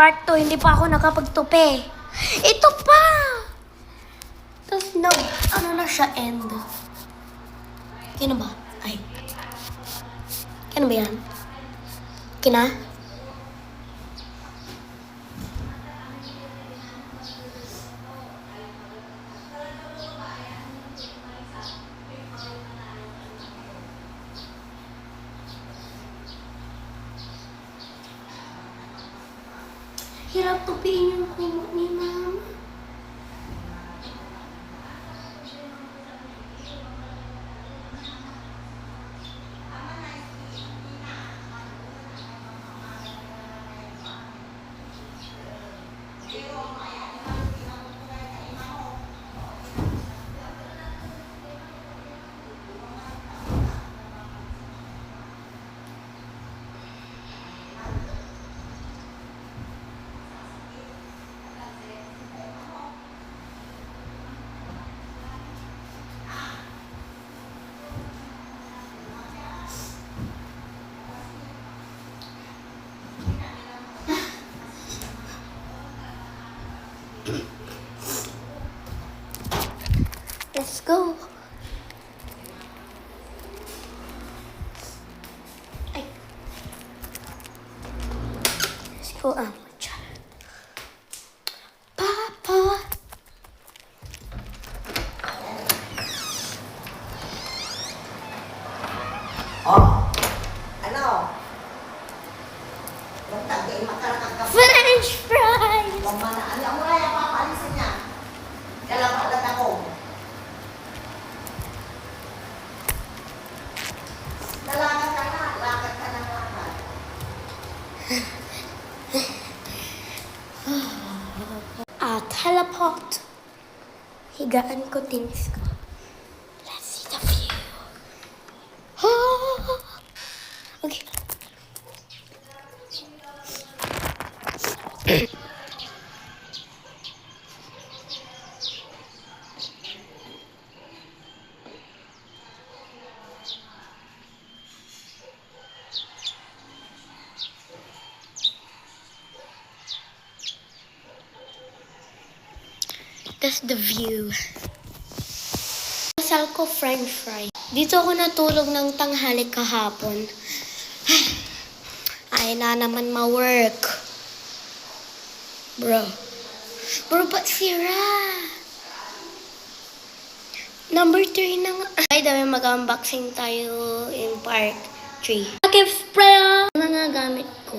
part 2, hindi pa ako nakapagtupi. Ito pa! Tapos ano na siya, end. Kino ba? Ay. Kino ba yan? Kina? Hirap tupiin yung kumot ni Mama. Let's go. Ay. Let's go. Papa. Oh, ano? Yung tagay makarakag French fries. Mamana, alam mo na yung papaalisin niya. Kailangan ulit ako. Lakad ka na, lakad ka na, lakad. Teleport. Higaan ko, tinis ko. Let's see the view. Okay. That's the view. Masal ko french fry. Dito ako natulog ng tanghali kahapon. Ay na naman ma-work. Bro, ba't sira? Number 3 na nga. Ay, dami mag-unboxing tayo in part 3. Akif spray! Mga gamit ko.